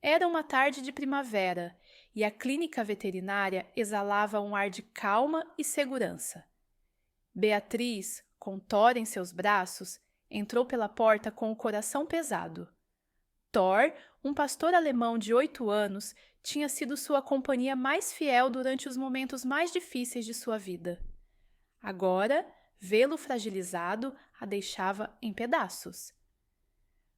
Era uma tarde de primavera e a clínica veterinária exalava um ar de calma e segurança. Beatriz, com Thor em seus braços, entrou pela porta com o coração pesado. Thor, um pastor alemão de 8 anos, tinha sido sua companhia mais fiel durante os momentos mais difíceis de sua vida. Agora, vê-lo fragilizado a deixava em pedaços.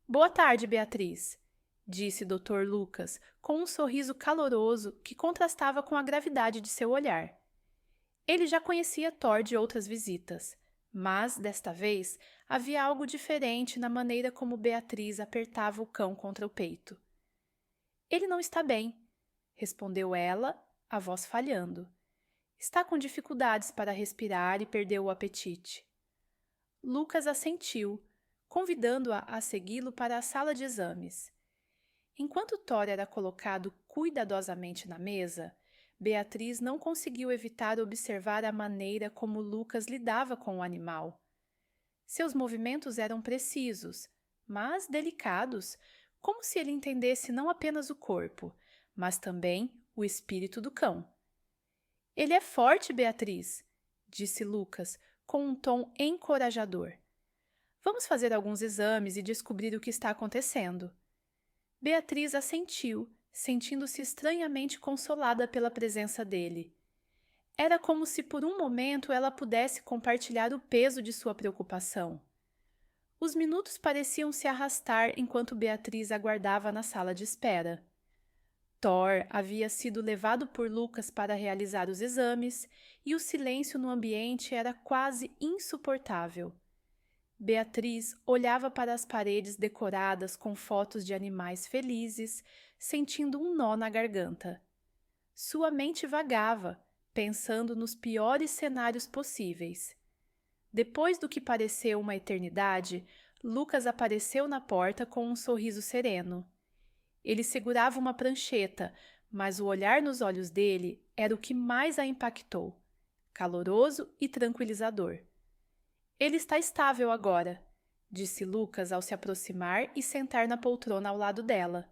Boa tarde, Beatriz, disse Dr. Lucas, com um sorriso caloroso que contrastava com a gravidade de seu olhar. Ele já conhecia Thor de outras visitas, mas, desta vez, havia algo diferente na maneira como Beatriz apertava o cão contra o peito. Ele não está bem, respondeu ela, a voz falhando. Está com dificuldades para respirar e perdeu o apetite. Lucas assentiu, convidando-a a segui-lo para a sala de exames. Enquanto Thor era colocado cuidadosamente na mesa, Beatriz não conseguiu evitar observar a maneira como Lucas lidava com o animal. Seus movimentos eram precisos, mas delicados, como se ele entendesse não apenas o corpo, mas também o espírito do cão. Ele é forte, Beatriz, disse Lucas, com um tom encorajador. Vamos fazer alguns exames e descobrir o que está acontecendo. Beatriz assentiu, sentindo-se estranhamente consolada pela presença dele. Era como se por um momento ela pudesse compartilhar o peso de sua preocupação. Os minutos pareciam se arrastar enquanto Beatriz aguardava na sala de espera. Thor havia sido levado por Lucas para realizar os exames e o silêncio no ambiente era quase insuportável. Beatriz olhava para as paredes decoradas com fotos de animais felizes, sentindo um nó na garganta. Sua mente vagava, pensando nos piores cenários possíveis. Depois do que pareceu uma eternidade, Lucas apareceu na porta com um sorriso sereno. Ele segurava uma prancheta, mas o olhar nos olhos dele era o que mais a impactou, caloroso e tranquilizador. Ele está estável agora, disse Lucas ao se aproximar e sentar na poltrona ao lado dela.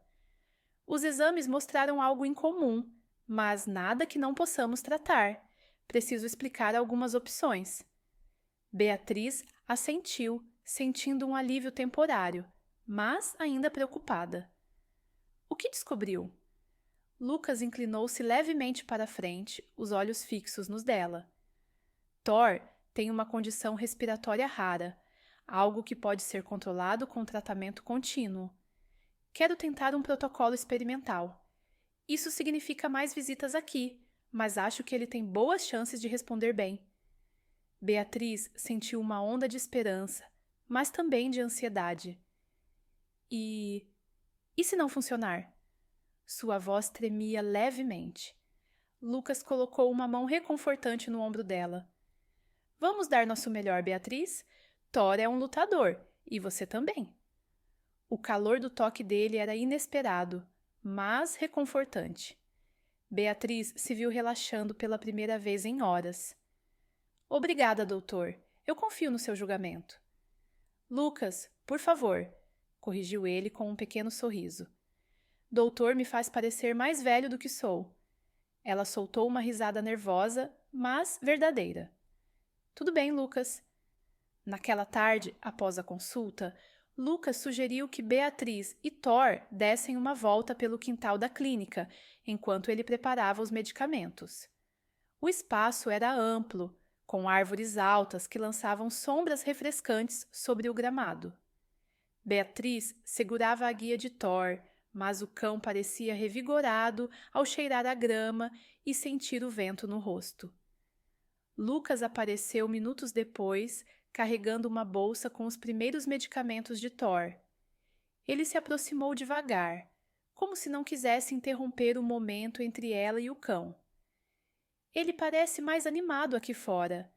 Os exames mostraram algo incomum, mas nada que não possamos tratar. Preciso explicar algumas opções. Beatriz assentiu, sentindo um alívio temporário, mas ainda preocupada. O que descobriu? Lucas inclinou-se levemente para a frente, os olhos fixos nos dela. Thor tem uma condição respiratória rara, algo que pode ser controlado com tratamento contínuo. Quero tentar um protocolo experimental. Isso significa mais visitas aqui, mas acho que ele tem boas chances de responder bem. Beatriz sentiu uma onda de esperança, mas também de ansiedade. E se não funcionar? Sua voz tremia levemente. Lucas colocou uma mão reconfortante no ombro dela. Vamos dar nosso melhor, Beatriz? Thor é um lutador, e você também. O calor do toque dele era inesperado, mas reconfortante. Beatriz se viu relaxando pela primeira vez em horas. Obrigada, doutor. Eu confio no seu julgamento. Lucas, por favor, corrigiu ele com um pequeno sorriso. Doutor me faz parecer mais velho do que sou. Ela soltou uma risada nervosa, mas verdadeira. Tudo bem, Lucas. Naquela tarde, após a consulta, Lucas sugeriu que Beatriz e Thor dessem uma volta pelo quintal da clínica, enquanto ele preparava os medicamentos. O espaço era amplo, com árvores altas que lançavam sombras refrescantes sobre o gramado. Beatriz segurava a guia de Thor, mas o cão parecia revigorado ao cheirar a grama e sentir o vento no rosto. Lucas apareceu minutos depois, carregando uma bolsa com os primeiros medicamentos de Thor. Ele se aproximou devagar, como se não quisesse interromper o momento entre ela e o cão. Ele parece mais animado aqui fora.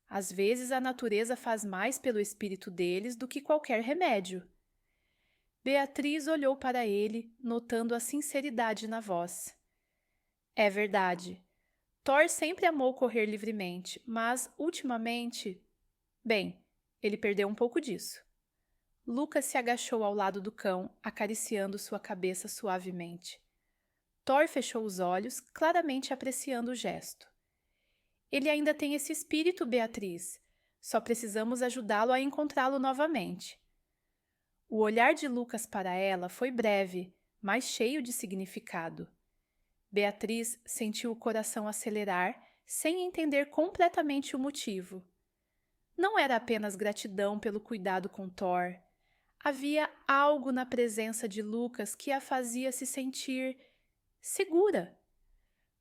Às vezes a natureza faz mais pelo espírito deles do que qualquer remédio. Beatriz olhou para ele, notando a sinceridade na voz. É verdade. Thor sempre amou correr livremente, mas, ultimamente... Bem, ele perdeu um pouco disso. Lucas se agachou ao lado do cão, acariciando sua cabeça suavemente. Thor fechou os olhos, claramente apreciando o gesto. Ele ainda tem esse espírito, Beatriz. Só precisamos ajudá-lo a encontrá-lo novamente. O olhar de Lucas para ela foi breve, mas cheio de significado. Beatriz sentiu o coração acelerar, sem entender completamente o motivo. Não era apenas gratidão pelo cuidado com Thor. Havia algo na presença de Lucas que a fazia se sentir segura.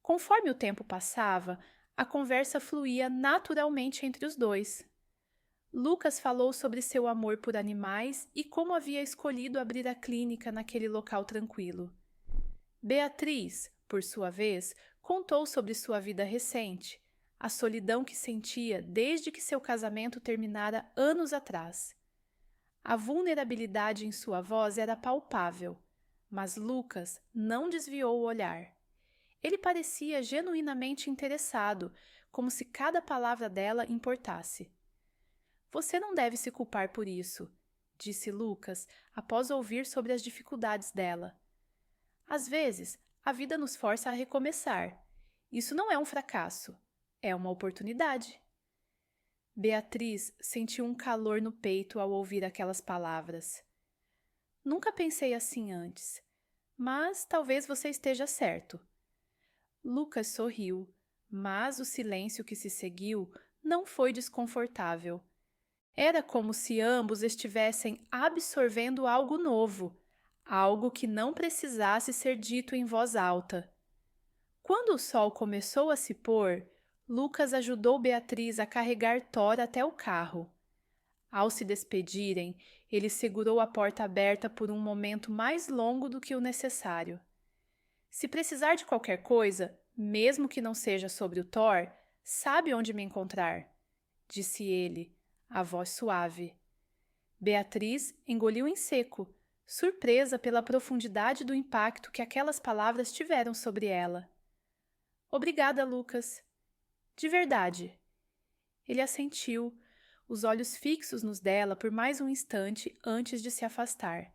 Conforme o tempo passava, a conversa fluía naturalmente entre os dois. Lucas falou sobre seu amor por animais e como havia escolhido abrir a clínica naquele local tranquilo. Beatriz, por sua vez, contou sobre sua vida recente, a solidão que sentia desde que seu casamento terminara anos atrás. A vulnerabilidade em sua voz era palpável, mas Lucas não desviou o olhar. Ele parecia genuinamente interessado, como se cada palavra dela importasse. Você não deve se culpar por isso, disse Lucas após ouvir sobre as dificuldades dela. Às vezes, a vida nos força a recomeçar. Isso não é um fracasso, é uma oportunidade. Beatriz sentiu um calor no peito ao ouvir aquelas palavras. Nunca pensei assim antes, mas talvez você esteja certo. Lucas sorriu, mas o silêncio que se seguiu não foi desconfortável. Era como se ambos estivessem absorvendo algo novo, algo que não precisasse ser dito em voz alta. Quando o sol começou a se pôr, Lucas ajudou Beatriz a carregar Thor até o carro. Ao se despedirem, ele segurou a porta aberta por um momento mais longo do que o necessário. Se precisar de qualquer coisa, mesmo que não seja sobre o Thor, sabe onde me encontrar, disse ele, a voz suave. Beatriz engoliu em seco, surpresa pela profundidade do impacto que aquelas palavras tiveram sobre ela. Obrigada, Lucas. De verdade. Ele assentiu, os olhos fixos nos dela por mais um instante antes de se afastar.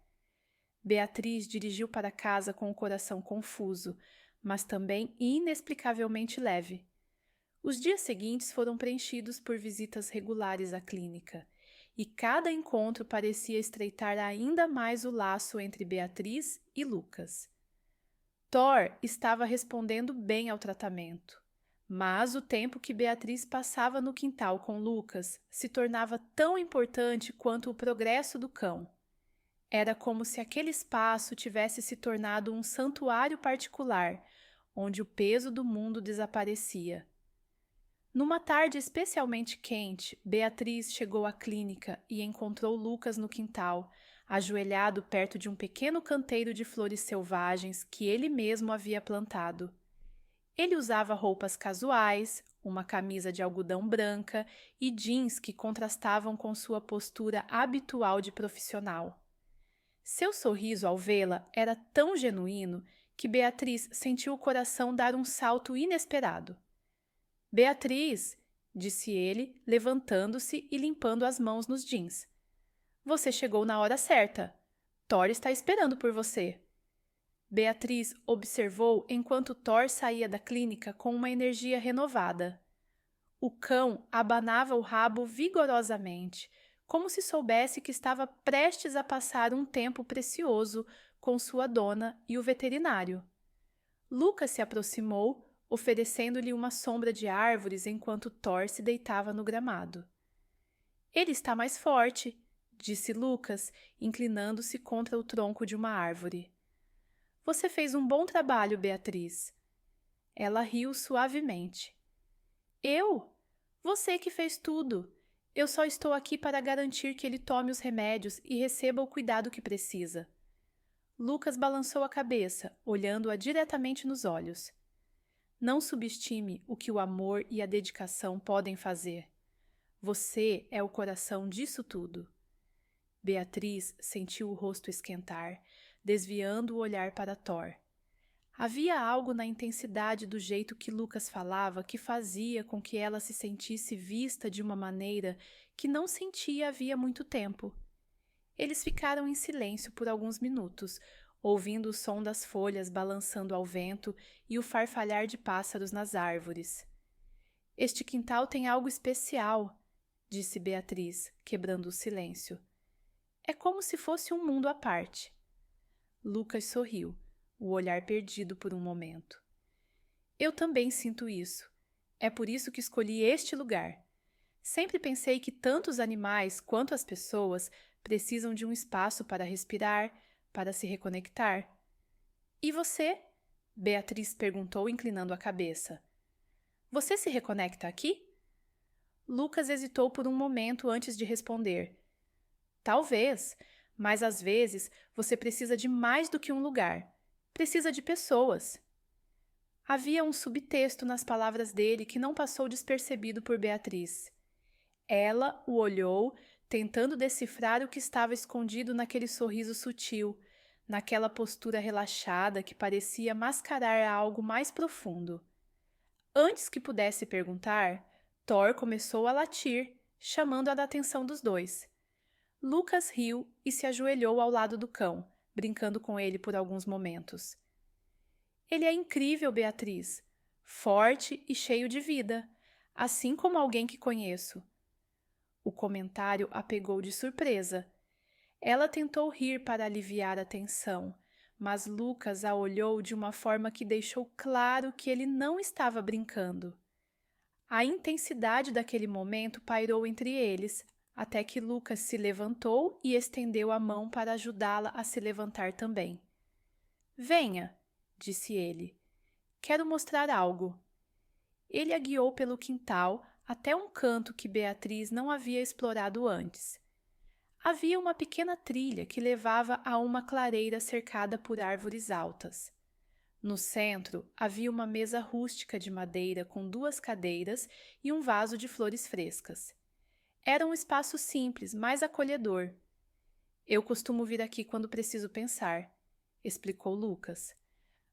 Beatriz dirigiu para casa com o coração confuso, mas também inexplicavelmente leve. Os dias seguintes foram preenchidos por visitas regulares à clínica, e cada encontro parecia estreitar ainda mais o laço entre Beatriz e Lucas. Thor estava respondendo bem ao tratamento, mas o tempo que Beatriz passava no quintal com Lucas se tornava tão importante quanto o progresso do cão. Era como se aquele espaço tivesse se tornado um santuário particular, onde o peso do mundo desaparecia. Numa tarde especialmente quente, Beatriz chegou à clínica e encontrou Lucas no quintal, ajoelhado perto de um pequeno canteiro de flores selvagens que ele mesmo havia plantado. Ele usava roupas casuais, uma camisa de algodão branca e jeans que contrastavam com sua postura habitual de profissional. Seu sorriso ao vê-la era tão genuíno que Beatriz sentiu o coração dar um salto inesperado. Beatriz, disse ele, levantando-se e limpando as mãos nos jeans. Você chegou na hora certa. Thor está esperando por você. Beatriz observou enquanto Thor saía da clínica com uma energia renovada. O cão abanava o rabo vigorosamente, como se soubesse que estava prestes a passar um tempo precioso com sua dona e o veterinário. Lucas se aproximou, oferecendo-lhe uma sombra de árvores enquanto Thor se deitava no gramado. Ele está mais forte, disse Lucas, inclinando-se contra o tronco de uma árvore. Você fez um bom trabalho, Beatriz. Ela riu suavemente. Eu? Você que fez tudo. Eu só estou aqui para garantir que ele tome os remédios e receba o cuidado que precisa. Lucas balançou a cabeça, olhando-a diretamente nos olhos. Não subestime o que o amor e a dedicação podem fazer. Você é o coração disso tudo. Beatriz sentiu o rosto esquentar, desviando o olhar para Thor. Havia algo na intensidade do jeito que Lucas falava que fazia com que ela se sentisse vista de uma maneira que não sentia havia muito tempo. Eles ficaram em silêncio por alguns minutos, ouvindo o som das folhas balançando ao vento e o farfalhar de pássaros nas árvores. Este quintal tem algo especial, disse Beatriz, quebrando o silêncio. É como se fosse um mundo à parte. Lucas sorriu, o olhar perdido por um momento. Eu também sinto isso. É por isso que escolhi este lugar. Sempre pensei que tanto os animais quanto as pessoas precisam de um espaço para respirar, para se reconectar. E você? Beatriz perguntou, inclinando a cabeça. Você se reconecta aqui? Lucas hesitou por um momento antes de responder. Talvez, mas às vezes você precisa de mais do que um lugar. Precisa de pessoas. Havia um subtexto nas palavras dele que não passou despercebido por Beatriz. Ela o olhou, tentando decifrar o que estava escondido naquele sorriso sutil, naquela postura relaxada que parecia mascarar algo mais profundo. Antes que pudesse perguntar, Thor começou a latir, chamando a atenção dos dois. Lucas riu e se ajoelhou ao lado do cão, brincando com ele por alguns momentos. Ele é incrível, Beatriz, forte e cheio de vida, assim como alguém que conheço. O comentário a pegou de surpresa. Ela tentou rir para aliviar a tensão, mas Lucas a olhou de uma forma que deixou claro que ele não estava brincando. A intensidade daquele momento pairou entre eles, até que Lucas se levantou e estendeu a mão para ajudá-la a se levantar também. Venha, disse ele. Quero mostrar algo. Ele a guiou pelo quintal até um canto que Beatriz não havia explorado antes. Havia uma pequena trilha que levava a uma clareira cercada por árvores altas. No centro havia uma mesa rústica de madeira com 2 cadeiras e um vaso de flores frescas. Era um espaço simples, mas acolhedor. Eu costumo vir aqui quando preciso pensar, explicou Lucas.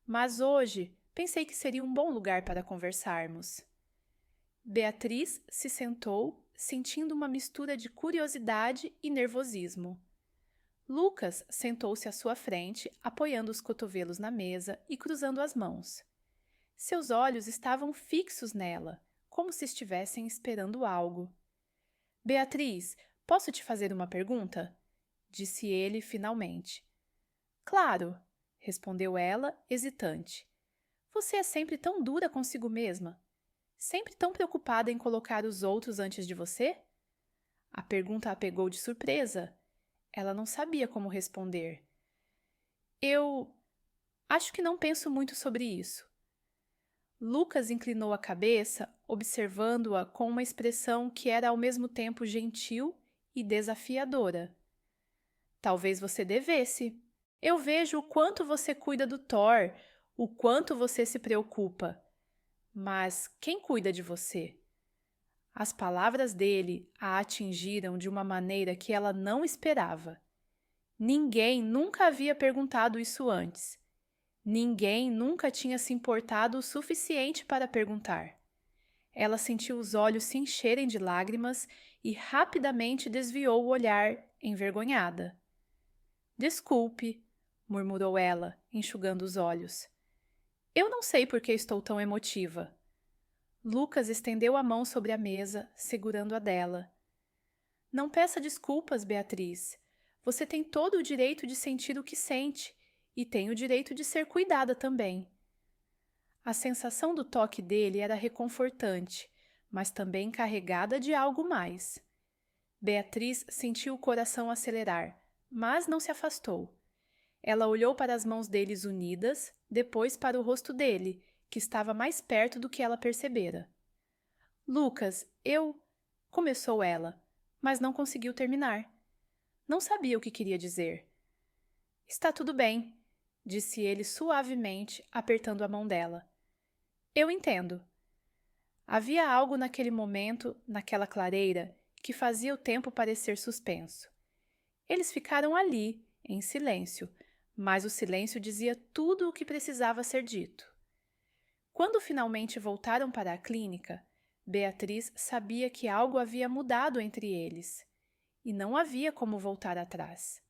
Mas hoje pensei que seria um bom lugar para conversarmos. Beatriz se sentou, sentindo uma mistura de curiosidade e nervosismo. Lucas sentou-se à sua frente, apoiando os cotovelos na mesa e cruzando as mãos. Seus olhos estavam fixos nela, como se estivessem esperando algo. Beatriz, posso te fazer uma pergunta? Disse ele finalmente. Claro, respondeu ela, hesitante. Você é sempre tão dura consigo mesma? Sempre tão preocupada em colocar os outros antes de você? A pergunta a pegou de surpresa. Ela não sabia como responder. Eu acho que não penso muito sobre isso. Lucas inclinou a cabeça, observando-a com uma expressão que era ao mesmo tempo gentil e desafiadora. Talvez você devesse. Eu vejo o quanto você cuida do Thor, o quanto você se preocupa. Mas quem cuida de você? As palavras dele a atingiram de uma maneira que ela não esperava. Ninguém nunca havia perguntado isso antes. Ninguém nunca tinha se importado o suficiente para perguntar. Ela sentiu os olhos se encherem de lágrimas e rapidamente desviou o olhar, envergonhada. Desculpe, murmurou ela, enxugando os olhos. Eu não sei por que estou tão emotiva. Lucas estendeu a mão sobre a mesa, segurando a dela. Não peça desculpas, Beatriz. Você tem todo o direito de sentir o que sente e tem o direito de ser cuidada também. A sensação do toque dele era reconfortante, mas também carregada de algo mais. Beatriz sentiu o coração acelerar, mas não se afastou. Ela olhou para as mãos deles unidas, depois para o rosto dele, que estava mais perto do que ela percebera. Lucas, começou ela, mas não conseguiu terminar. Não sabia o que queria dizer. Está tudo bem, disse ele suavemente, apertando a mão dela. Eu entendo. Havia algo naquele momento, naquela clareira, que fazia o tempo parecer suspenso. Eles ficaram ali, em silêncio, mas o silêncio dizia tudo o que precisava ser dito. Quando finalmente voltaram para a clínica, Beatriz sabia que algo havia mudado entre eles. e não havia como voltar atrás.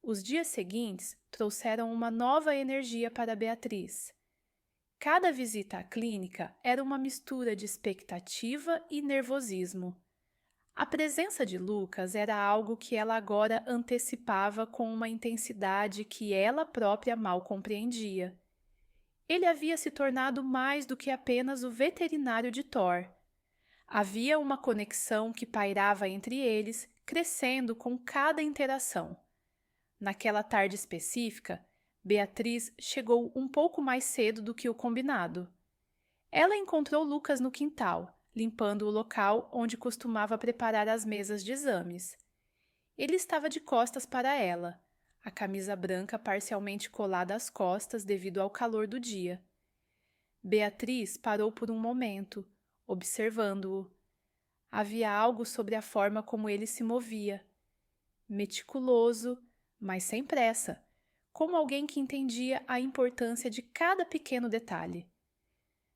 Os dias seguintes trouxeram uma nova energia para Beatriz. Cada visita à clínica era uma mistura de expectativa e nervosismo. A presença de Lucas era algo que ela agora antecipava com uma intensidade que ela própria mal compreendia. Ele havia se tornado mais do que apenas o veterinário de Thor. Havia uma conexão que pairava entre eles, crescendo com cada interação. Naquela tarde específica, Beatriz chegou um pouco mais cedo do que o combinado. Ela encontrou Lucas no quintal, limpando o local onde costumava preparar as mesas de exames. Ele estava de costas para ela, a camisa branca parcialmente colada às costas devido ao calor do dia. Beatriz parou por um momento, observando-o. Havia algo sobre a forma como ele se movia. Meticuloso, mas sem pressa, como alguém que entendia a importância de cada pequeno detalhe.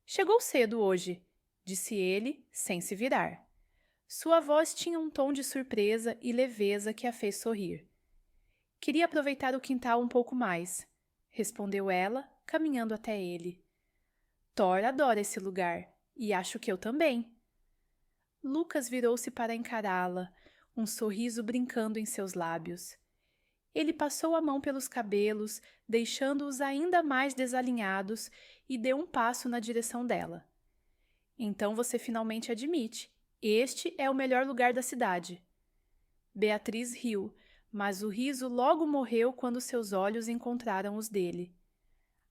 Chegou cedo hoje, disse ele, sem se virar. Sua voz tinha um tom de surpresa e leveza que a fez sorrir. Queria aproveitar o quintal um pouco mais, respondeu ela, caminhando até ele. Thor adora esse lugar, e acho que eu também. Lucas virou-se para encará-la, um sorriso brincando em seus lábios. Ele passou a mão pelos cabelos, deixando-os ainda mais desalinhados, e deu um passo na direção dela. Então você finalmente admite, este é o melhor lugar da cidade. Beatriz riu, mas o riso logo morreu quando seus olhos encontraram os dele.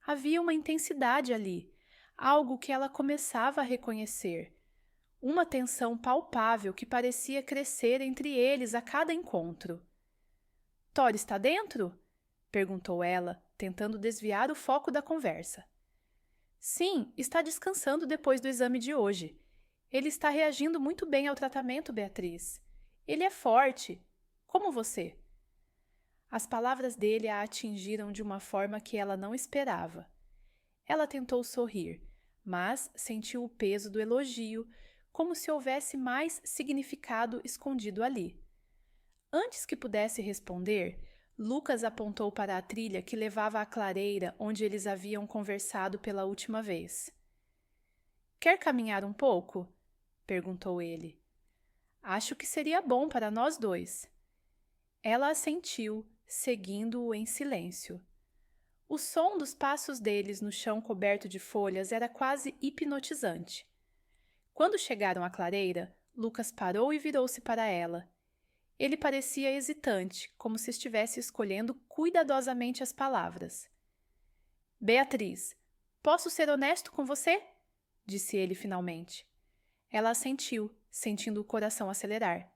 Havia uma intensidade ali, algo que ela começava a reconhecer. Uma tensão palpável que parecia crescer entre eles a cada encontro. Thor está dentro? Perguntou ela, tentando desviar o foco da conversa. Sim, está descansando depois do exame de hoje. Ele está reagindo muito bem ao tratamento, Beatriz. Ele é forte, como você. As palavras dele a atingiram de uma forma que ela não esperava. Ela tentou sorrir, mas sentiu o peso do elogio, como se houvesse mais significado escondido ali. Antes que pudesse responder, Lucas apontou para a trilha que levava à clareira onde eles haviam conversado pela última vez. Quer caminhar um pouco? Perguntou ele. Acho que seria bom para nós dois. Ela assentiu, seguindo-o em silêncio. O som dos passos deles no chão coberto de folhas era quase hipnotizante. Quando chegaram à clareira, Lucas parou e virou-se para ela. Ele parecia hesitante, como se estivesse escolhendo cuidadosamente as palavras. Beatriz, posso ser honesto com você? Disse ele finalmente. Ela assentiu, sentindo o coração acelerar.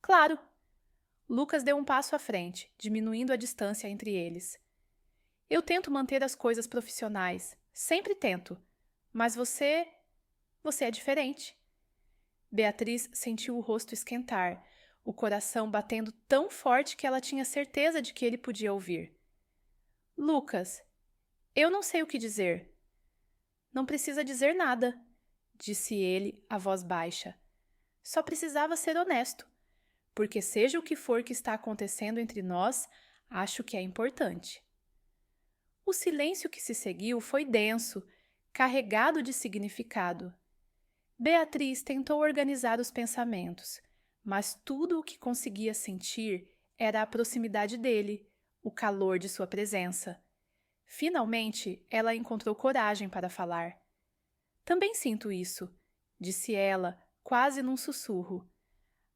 Claro! Lucas deu um passo à frente, diminuindo a distância entre eles. Eu tento manter as coisas profissionais, sempre tento, mas você é diferente. Beatriz sentiu o rosto esquentar, o coração batendo tão forte que ela tinha certeza de que ele podia ouvir. Lucas, eu não sei o que dizer. Não precisa dizer nada, disse ele, a voz baixa. Só precisava ser honesto, porque seja o que for que está acontecendo entre nós, acho que é importante. O silêncio que se seguiu foi denso, carregado de significado. Beatriz tentou organizar os pensamentos, mas tudo o que conseguia sentir era a proximidade dele, o calor de sua presença. Finalmente, ela encontrou coragem para falar. Também sinto isso, disse ela, quase num sussurro.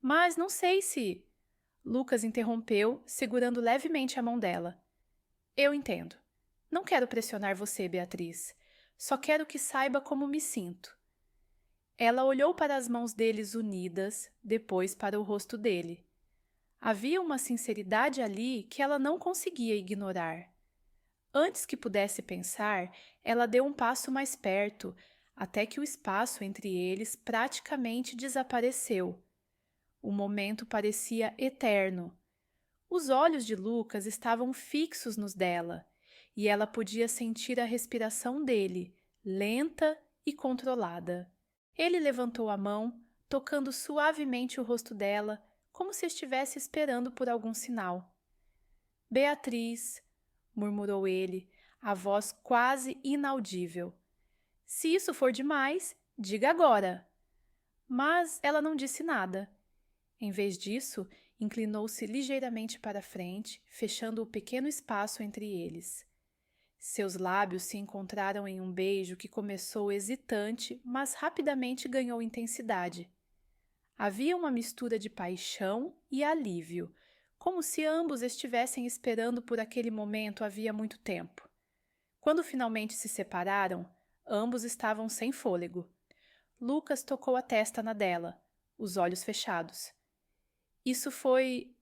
Mas não sei se... Lucas interrompeu, segurando levemente a mão dela. Eu entendo. Não quero pressionar você, Beatriz. Só quero que saiba como me sinto. Ela olhou para as mãos deles unidas, depois para o rosto dele. Havia uma sinceridade ali que ela não conseguia ignorar. Antes que pudesse pensar, ela deu um passo mais perto, até que o espaço entre eles praticamente desapareceu. O momento parecia eterno. Os olhos de Lucas estavam fixos nos dela, e ela podia sentir a respiração dele, lenta e controlada. Ele levantou a mão, tocando suavemente o rosto dela, como se estivesse esperando por algum sinal. Beatriz, murmurou ele, a voz quase inaudível. Se isso for demais, diga agora. Mas ela não disse nada. Em vez disso, inclinou-se ligeiramente para frente, fechando o pequeno espaço entre eles. Seus lábios se encontraram em um beijo que começou hesitante, mas rapidamente ganhou intensidade. Havia uma mistura de paixão e alívio, como se ambos estivessem esperando por aquele momento havia muito tempo. Quando finalmente se separaram, ambos estavam sem fôlego. Lucas tocou a testa na dela, os olhos fechados. Isso foi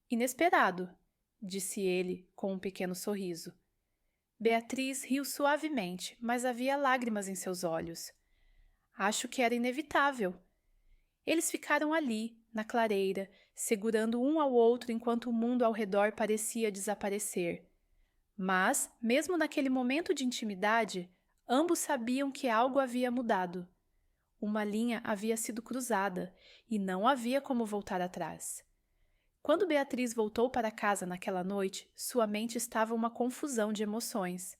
inesperado, disse ele com um pequeno sorriso. Beatriz riu suavemente, mas havia lágrimas em seus olhos. Acho que era inevitável. Eles ficaram ali, na clareira, segurando um ao outro enquanto o mundo ao redor parecia desaparecer. Mas, mesmo naquele momento de intimidade, ambos sabiam que algo havia mudado. Uma linha havia sido cruzada e não havia como voltar atrás. Quando Beatriz voltou para casa naquela noite, sua mente estava uma confusão de emoções.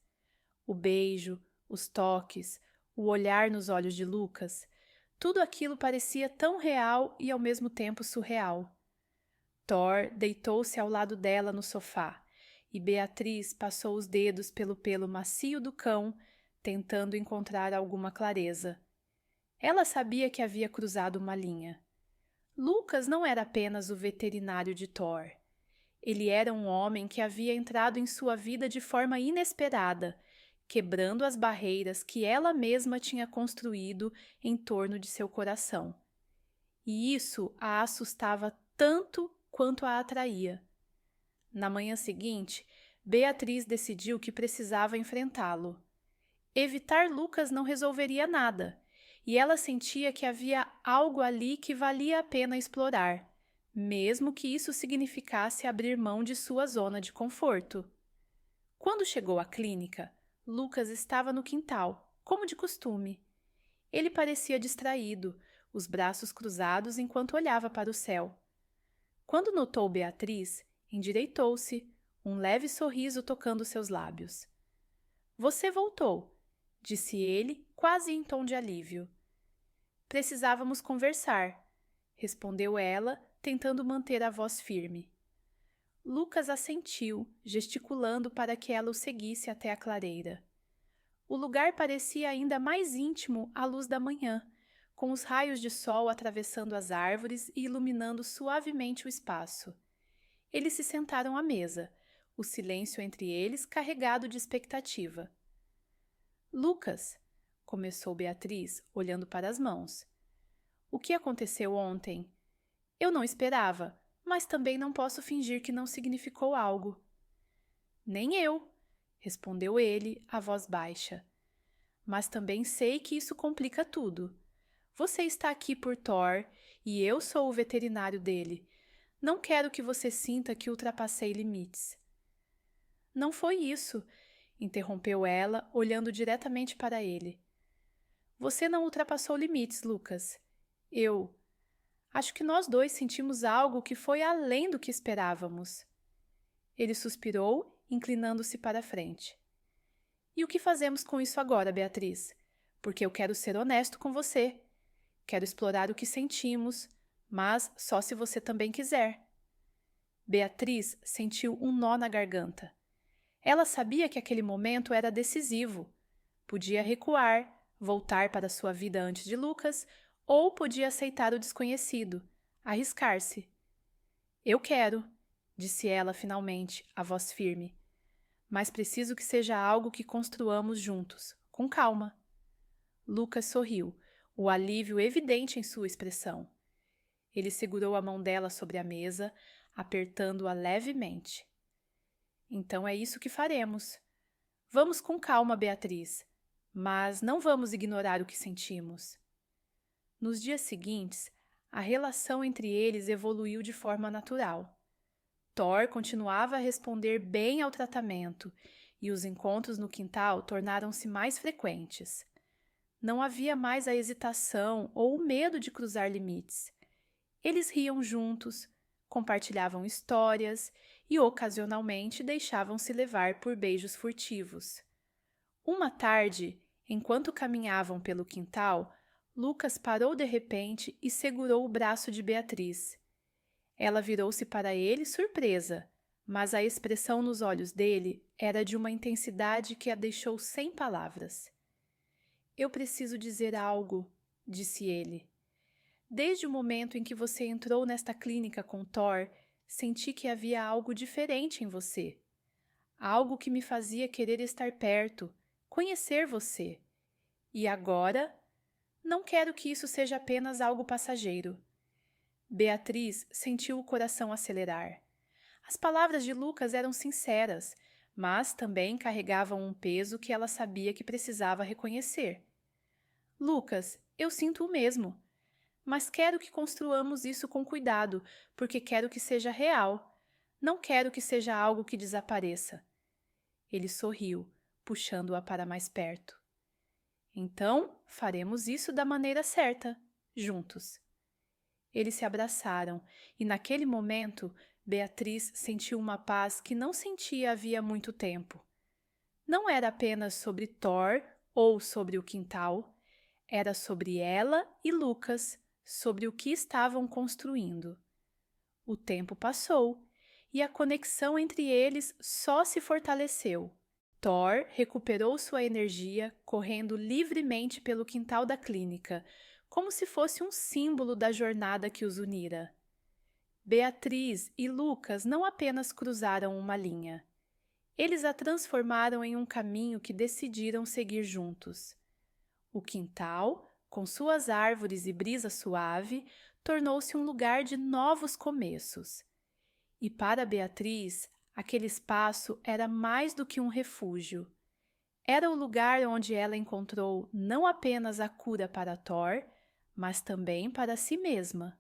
O beijo, os toques, o olhar nos olhos de Lucas, tudo aquilo parecia tão real e ao mesmo tempo surreal. Thor deitou-se ao lado dela no sofá e Beatriz passou os dedos pelo pelo macio do cão, tentando encontrar alguma clareza. Ela sabia que havia cruzado uma linha. Lucas não era apenas o veterinário de Thor. Ele era um homem que havia entrado em sua vida de forma inesperada, quebrando as barreiras que ela mesma tinha construído em torno de seu coração. E isso a assustava tanto quanto a atraía. Na manhã seguinte, Beatriz decidiu que precisava enfrentá-lo. Evitar Lucas não resolveria nada, e ela sentia que havia algo ali que valia a pena explorar, mesmo que isso significasse abrir mão de sua zona de conforto. Quando chegou à clínica, Lucas estava no quintal, como de costume. Ele parecia distraído, os braços cruzados enquanto olhava para o céu. Quando notou Beatriz, endireitou-se, um leve sorriso tocando seus lábios. — Você voltou, disse ele, quase em tom de alívio. — Precisávamos conversar, respondeu ela, tentando manter a voz firme. Lucas assentiu, gesticulando para que ela o seguisse até a clareira. O lugar parecia ainda mais íntimo à luz da manhã, com os raios de sol atravessando as árvores e iluminando suavemente o espaço. Eles se sentaram à mesa, o silêncio entre eles carregado de expectativa. — Lucas, começou Beatriz, olhando para as mãos. — O que aconteceu ontem? Eu não esperava, mas também não posso fingir que não significou algo. — Nem eu, respondeu ele, a voz baixa. Mas também sei que isso complica tudo. Você está aqui por Thor e eu sou o veterinário dele. Não quero que você sinta que ultrapassei limites. Não foi isso, interrompeu ela, olhando diretamente para ele. Você não ultrapassou limites, Lucas. Acho que nós dois sentimos algo que foi além do que esperávamos. Ele suspirou, inclinando-se para a frente. E o que fazemos com isso agora, Beatriz? Porque eu quero ser honesto com você. Quero explorar o que sentimos, mas só se você também quiser. Beatriz sentiu um nó na garganta. Ela sabia que aquele momento era decisivo. Podia recuar, voltar para sua vida antes de Lucas, ou podia aceitar o desconhecido, arriscar-se. Eu quero, disse ela finalmente, a voz firme. Mas preciso que seja algo que construamos juntos, com calma. Lucas sorriu, o alívio evidente em sua expressão. Ele segurou a mão dela sobre a mesa, apertando-a levemente. Então é isso que faremos. Vamos com calma, Beatriz, mas não vamos ignorar o que sentimos. Nos dias seguintes, a relação entre eles evoluiu de forma natural. Thor continuava a responder bem ao tratamento e os encontros no quintal tornaram-se mais frequentes. Não havia mais a hesitação ou o medo de cruzar limites. Eles riam juntos, compartilhavam histórias e ocasionalmente deixavam-se levar por beijos furtivos. Uma tarde, enquanto caminhavam pelo quintal, Lucas parou de repente e segurou o braço de Beatriz. Ela virou-se para ele surpresa, mas a expressão nos olhos dele era de uma intensidade que a deixou sem palavras. Eu preciso dizer algo, disse ele. Desde o momento em que você entrou nesta clínica com Thor, senti que havia algo diferente em você. Algo que me fazia querer estar perto, conhecer você. E agora, não quero que isso seja apenas algo passageiro. Beatriz sentiu o coração acelerar. As palavras de Lucas eram sinceras, mas também carregavam um peso que ela sabia que precisava reconhecer. Lucas, eu sinto o mesmo, mas quero que construamos isso com cuidado, porque quero que seja real. Não quero que seja algo que desapareça. Ele sorriu, puxando-a para mais perto. Então, faremos isso da maneira certa, juntos. Eles se abraçaram, e naquele momento, Beatriz sentiu uma paz que não sentia havia muito tempo. Não era apenas sobre Thor ou sobre o quintal, era sobre ela e Lucas, sobre o que estavam construindo. O tempo passou, e a conexão entre eles só se fortaleceu. Thor recuperou sua energia correndo livremente pelo quintal da clínica, como se fosse um símbolo da jornada que os unira. Beatriz e Lucas não apenas cruzaram uma linha. Eles a transformaram em um caminho que decidiram seguir juntos. O quintal, com suas árvores e brisa suave, tornou-se um lugar de novos começos. E para Beatriz, aquele espaço era mais do que um refúgio. Era o lugar onde ela encontrou não apenas a cura para Thor, mas também para si mesma.